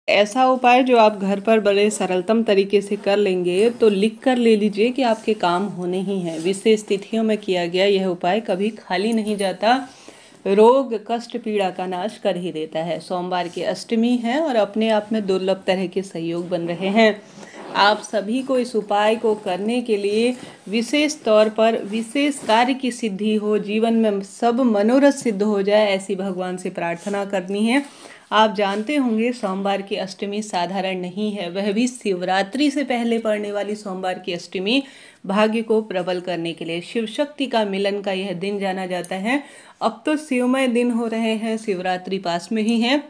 ऐसा उपाय जो आप घर पर बड़े सरलतम तरीके से कर लेंगे तो लिख कर ले लीजिए कि आपके काम होने ही हैं। विशेष तिथियों में किया गया यह उपाय कभी खाली नहीं जाता, रोग कष्ट पीड़ा का नाश कर ही देता है। सोमवार की अष्टमी है और अपने आप में दुर्लभ तरह के सहयोग बन रहे हैं। आप सभी को इस उपाय को करने के लिए विशेष तौर पर विशेष कार्य की सिद्धि हो, जीवन में सब मनोरथ सिद्ध हो जाए, ऐसी भगवान से प्रार्थना करनी है। आप जानते होंगे सोमवार की अष्टमी साधारण नहीं है, वह भी शिवरात्रि से पहले पड़ने वाली सोमवार की अष्टमी भाग्य को प्रबल करने के लिए, शिव शक्ति का मिलन का यह दिन जाना जाता है। अब तो शिवमय दिन हो रहे हैं, शिवरात्रि पास में ही है।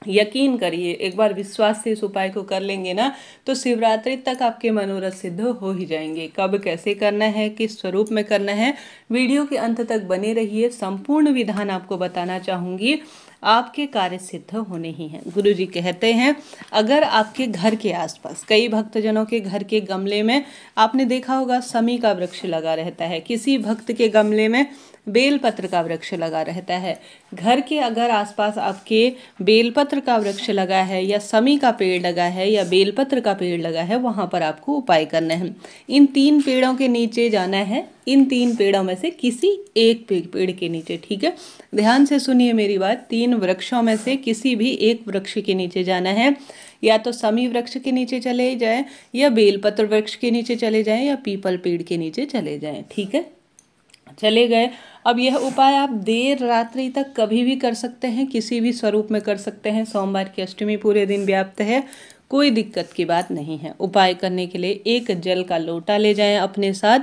यकीन करिए, एक बार विश्वास से इस उपाय को कर लेंगे ना तो शिवरात्रि तक आपके मनोरथ सिद्ध हो ही जाएंगे। कब कैसे करना है, किस स्वरूप में करना है, वीडियो के अंत तक बने रहिए। संपूर्ण विधान आपको बताना चाहूँगी, आपके कार्य सिद्ध होने ही हैं। गुरुजी कहते हैं, अगर आपके घर के आसपास, कई भक्तजनों के घर के गमले में आपने देखा होगा समी का वृक्ष लगा रहता है, किसी भक्त के गमले में बेलपत्र का वृक्ष लगा रहता है। घर के अगर आसपास आपके बेलपत्र का वृक्ष लगा है या समी का पेड़ लगा है या बेलपत्र का पेड़ लगा है, वहाँ पर आपको उपाय करना है। इन 3 पेड़ों के नीचे जाना है, इन 3 पेड़ों में से किसी एक पेड़ के नीचे, ठीक है, ध्यान से सुनिए मेरी बात। 3 वृक्षों में से किसी भी एक वृक्ष के नीचे जाना है। या तो समी वृक्ष के नीचे चले जाएं, या बेलपत्र वृक्ष के नीचे चले जाएं, या पीपल पेड़ के नीचे चले जाएं, ठीक है। चले गए। अब यह उपाय आप देर रात्रि तक कभी भी कर सकते हैं, किसी भी स्वरूप में कर सकते हैं। सोमवार की अष्टमी पूरे दिन व्याप्त है, कोई दिक्कत की बात नहीं है। उपाय करने के लिए एक जल का लोटा ले जाएं अपने साथ,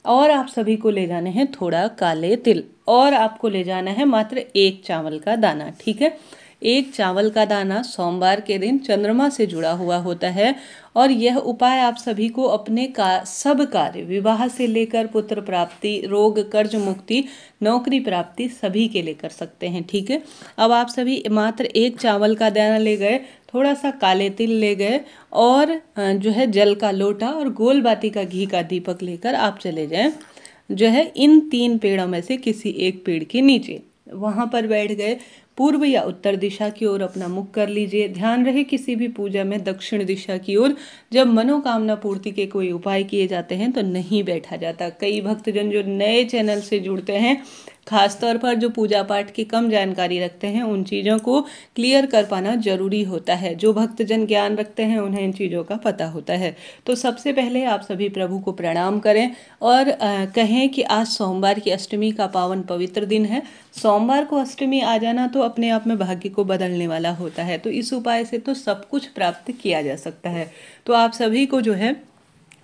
और आप सभी को ले जाने हैं थोड़ा काले तिल, और आपको ले जाना है मात्र 1 चावल का दाना, ठीक है। 1 चावल का दाना सोमवार के दिन चंद्रमा से जुड़ा हुआ होता है। और यह उपाय आप सभी को अपने सब कार्य, विवाह से लेकर पुत्र प्राप्ति, रोग कर्ज मुक्ति, नौकरी प्राप्ति, सभी के लिए कर सकते हैं, ठीक है। अब आप सभी मात्र 1 चावल का दाना ले गए, थोड़ा सा काले तिल ले गए, और जो है जल का लोटा और गोल बाती का घी का दीपक लेकर आप चले जाएं जो है इन 3 पेड़ों में से किसी एक पेड़ के नीचे। वहाँ पर बैठ गए, पूर्व या उत्तर दिशा की ओर अपना मुख कर लीजिए। ध्यान रहे किसी भी पूजा में दक्षिण दिशा की ओर जब मनोकामना पूर्ति के कोई उपाय किए जाते हैं तो नहीं बैठा जाता। कई भक्तजन जो नए चैनल से जुड़ते हैं, खासतौर पर जो पूजा पाठ की कम जानकारी रखते हैं, उन चीज़ों को क्लियर कर पाना जरूरी होता है। जो भक्तजन ज्ञान रखते हैं उन्हें इन चीज़ों का पता होता है। तो सबसे पहले आप सभी प्रभु को प्रणाम करें और कहें कि आज सोमवार की अष्टमी का पावन पवित्र दिन है। सोमवार को अष्टमी आ जाना तो अपने आप में भाग्य को बदलने वाला होता है। तो इस उपाय से तो सब कुछ प्राप्त किया जा सकता है। तो आप सभी को जो है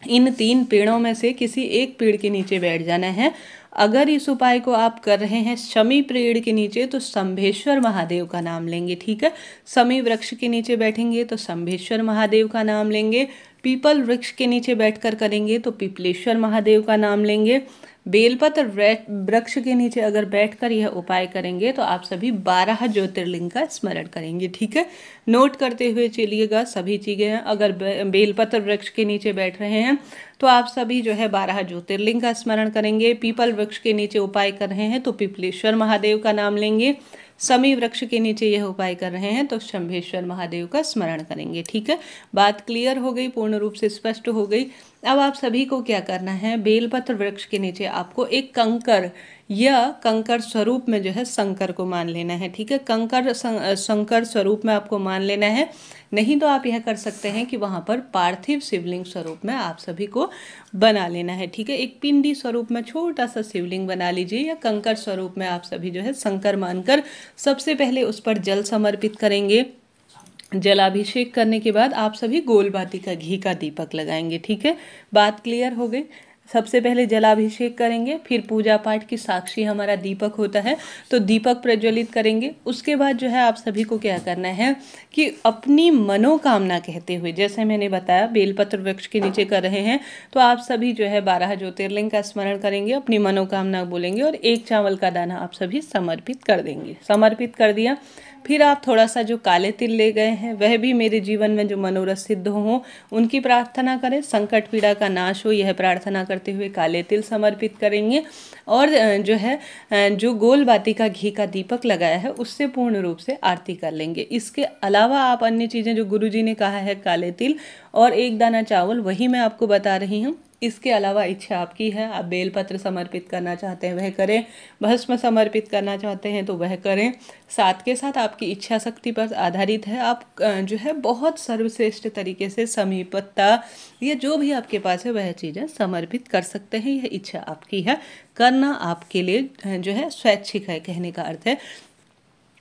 इन 3 पेड़ों में से किसी एक पेड़ के नीचे बैठ जाना है। अगर इस उपाय को आप कर रहे हैं शमी पेड़ के नीचे तो शंभेश्वर महादेव का नाम लेंगे, ठीक है। शमी वृक्ष के नीचे बैठेंगे तो शंभेश्वर महादेव का नाम लेंगे। पीपल वृक्ष के नीचे बैठकर करेंगे तो पिपलेश्वर महादेव का नाम लेंगे। बेलपत्र वृक्ष के नीचे अगर बैठकर यह उपाय करेंगे तो आप सभी 12 ज्योतिर्लिंग का स्मरण करेंगे, ठीक है। नोट करते हुए चलिएगा सभी चीज़ें। अगर बेलपत्र वृक्ष के नीचे बैठ रहे हैं तो आप सभी जो है 12 ज्योतिर्लिंग का स्मरण करेंगे। पीपल वृक्ष के नीचे उपाय कर रहे हैं तो पिपलेश्वर महादेव का नाम लेंगे। शमी वृक्ष के नीचे यह उपाय कर रहे हैं तो शंभेश्वर महादेव का स्मरण करेंगे, ठीक है। बात क्लियर हो गई, पूर्ण रूप से स्पष्ट हो गई। अब आप सभी को क्या करना है, बेलपत्र वृक्ष के नीचे आपको एक कंकर या कंकर स्वरूप में जो है शंकर को मान लेना है, ठीक है। कंकर शंकर स्वरूप में आपको मान लेना है। नहीं तो आप यह कर सकते हैं कि वहाँ पर पार्थिव शिवलिंग स्वरूप में आप सभी को बना लेना है, ठीक है। एक पिंडी स्वरूप में छोटा सा शिवलिंग बना लीजिए, या कंकर स्वरूप में आप सभी जो है शंकर मानकर सबसे पहले उस पर जल समर्पित करेंगे। जलाभिषेक करने के बाद आप सभी गोलबाती का घी का दीपक लगाएंगे, ठीक है। बात क्लियर हो गई। सबसे पहले जलाभिषेक करेंगे, फिर पूजा पाठ की साक्षी हमारा दीपक होता है तो दीपक प्रज्वलित करेंगे। उसके बाद जो है आप सभी को क्या करना है कि अपनी मनोकामना कहते हुए, जैसे मैंने बताया बेलपत्र वृक्ष के नीचे कर रहे हैं तो आप सभी जो है 12 ज्योतिर्लिंग का स्मरण करेंगे, अपनी मनोकामना बोलेंगे और 1 चावल का दाना आप सभी समर्पित कर देंगे। समर्पित कर दिया, फिर आप थोड़ा सा जो काले तिल ले गए हैं वह भी मेरे जीवन में जो मनोरथ सिद्ध हो उनकी प्रार्थना करें, संकट पीड़ा का नाश हो यह प्रार्थना करते हुए काले तिल समर्पित करेंगे। और जो है जो गोल बाती का घी का दीपक लगाया है उससे पूर्ण रूप से आरती कर लेंगे। इसके अलावा आप अन्य चीज़ें जो गुरुजी ने कहा है, काले तिल और 1 दाना चावल, वही मैं आपको बता रही हूँ। इसके अलावा इच्छा आपकी है, आप बेलपत्र समर्पित करना चाहते हैं वह करें, भस्म समर्पित करना चाहते हैं तो वह करें। साथ के साथ आपकी इच्छा शक्ति पर आधारित है, आप जो है बहुत सर्वश्रेष्ठ तरीके से समीपता या जो भी आपके पास है वह चीज़ें समर्पित कर सकते हैं। यह इच्छा आपकी है, करना आपके लिए जो है स्वैच्छिक है, कहने का अर्थ है।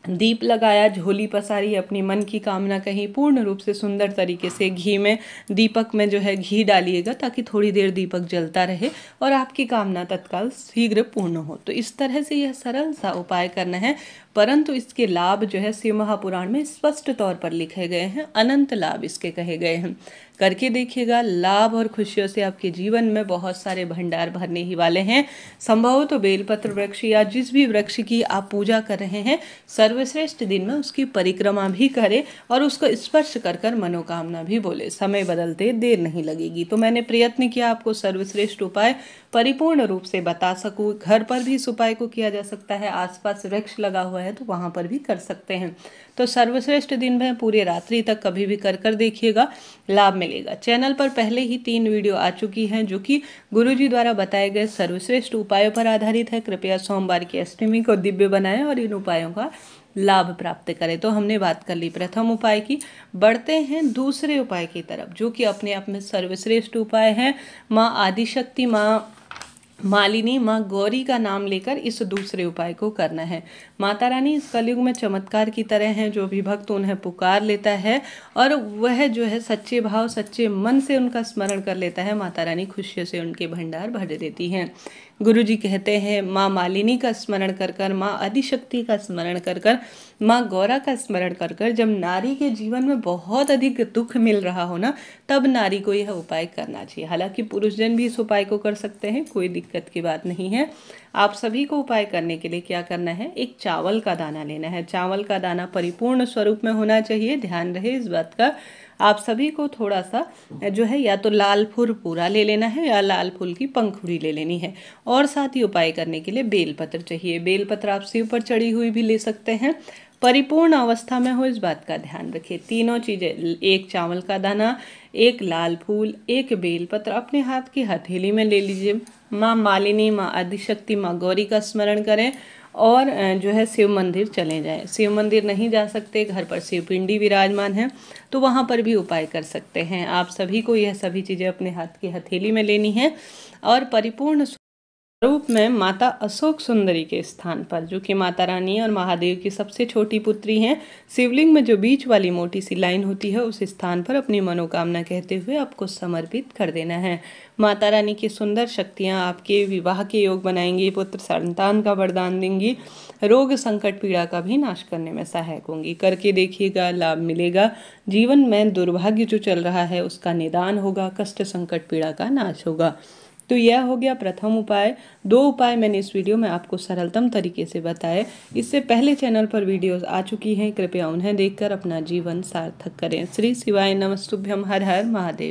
दीप लगाया, झोली पसारी, अपनी मन की कामना कही, पूर्ण रूप से सुंदर तरीके से घी में, दीपक में जो है घी डालिएगा ताकि थोड़ी देर दीपक जलता रहे और आपकी कामना तत्काल शीघ्र पूर्ण हो। तो इस तरह से यह सरल सा उपाय करना है, परंतु इसके लाभ जो है शिव महापुराण में स्पष्ट तौर पर लिखे गए हैं, अनंत लाभ इसके कहे गए हैं। करके देखिएगा, लाभ और खुशियों से आपके जीवन में बहुत सारे भंडार भरने ही वाले हैं। संभव हो तो बेलपत्र वृक्ष या जिस भी वृक्ष की आप पूजा कर रहे हैं सर्वश्रेष्ठ दिन में उसकी परिक्रमा भी करें और उसको स्पर्श कर कर मनोकामना भी बोले। समय बदलते देर नहीं लगेगी। तो मैंने प्रयत्न किया आपको सर्वश्रेष्ठ उपाय परिपूर्ण रूप से बता सकूं। घर पर भी इस उपाय को किया जा सकता है, आसपास वृक्ष लगा हुआ है तो वहाँ पर भी कर सकते हैं। तो सर्वश्रेष्ठ दिन में पूरे रात्रि तक कभी भी कर कर देखिएगा, लाभ मिलेगा। चैनल पर पहले ही 3 वीडियो आ चुकी हैं जो कि गुरुजी द्वारा बताए गए सर्वश्रेष्ठ उपायों पर आधारित है। कृपया सोमवार की अष्टमी को दिव्य बनाएं और इन उपायों का लाभ प्राप्त करें। तो हमने बात कर ली प्रथम उपाय की, बढ़ते हैं दूसरे उपाय की तरफ जो कि अपने आप में सर्वश्रेष्ठ उपाय है। माँ आदिशक्ति, माँ मालिनी, माँ गौरी का नाम लेकर इस दूसरे उपाय को करना है। माता रानी इस कलयुग में चमत्कार की तरह हैं, जो भी भक्त उन्हें पुकार लेता है और वह जो है सच्चे भाव सच्चे मन से उनका स्मरण कर लेता है, माता रानी खुशियों से उनके भंडार भर देती हैं। गुरुजी कहते हैं माँ मालिनी का स्मरण कर कर, माँ आदिशक्ति का स्मरण कर कर, माँ गौरा का स्मरण कर कर, जब नारी के जीवन में बहुत अधिक दुख मिल रहा हो ना, तब नारी को यह उपाय करना चाहिए। हालांकि पुरुष जन भी इस उपाय को कर सकते हैं, कोई दिक्कत की बात नहीं है। आप सभी को उपाय करने के लिए क्या करना है, एक चावल का दाना लेना है। चावल का दाना परिपूर्ण स्वरूप में होना चाहिए, ध्यान रहे इस बात का। आप सभी को थोड़ा सा जो है या तो लाल फूल पूरा ले लेना है या लाल फूल की पंखुड़ी ले लेनी है। और साथ ही उपाय करने के लिए बेलपत्र चाहिए। बेलपत्र आप शिव पर चढ़ी हुई भी ले सकते हैं, परिपूर्ण अवस्था में हो इस बात का ध्यान रखिए। तीनों चीज़ें, एक चावल का दाना, एक लाल फूल, एक बेलपत्र अपने हाथ की हथेली में ले लीजिए। माँ मालिनी, माँ आदिशक्ति, माँ गौरी का स्मरण करें और जो है शिव मंदिर चले जाएं। शिव मंदिर नहीं जा सकते, घर पर शिव पिंडी विराजमान है तो वहाँ पर भी उपाय कर सकते हैं। आप सभी को यह सभी चीज़ें अपने हाथ की हथेली में लेनी है और परिपूर्ण रूप में माता अशोक सुंदरी के स्थान पर, जो कि माता रानी और महादेव की सबसे छोटी पुत्री हैं, शिवलिंग में जो बीच वाली मोटी सी लाइन होती है उस स्थान पर अपनी मनोकामना कहते हुए आपको समर्पित कर देना है। माता रानी की सुंदर शक्तियां आपके विवाह के योग बनाएंगी, पुत्र संतान का वरदान देंगी, रोग संकट पीड़ा का भी नाश करने में सहायक होंगी। करके देखिएगा, लाभ मिलेगा। जीवन में दुर्भाग्य जो चल रहा है उसका निदान होगा, कष्ट संकट पीड़ा का नाश होगा। तो यह हो गया प्रथम उपाय। 2 उपाय मैंने इस वीडियो में आपको सरलतम तरीके से बताए। इससे पहले चैनल पर वीडियोस आ चुकी हैं, कृपया उन्हें देखकर अपना जीवन सार्थक करें। श्री शिवाय नमस्तुभ्यम। हर हर महादेव।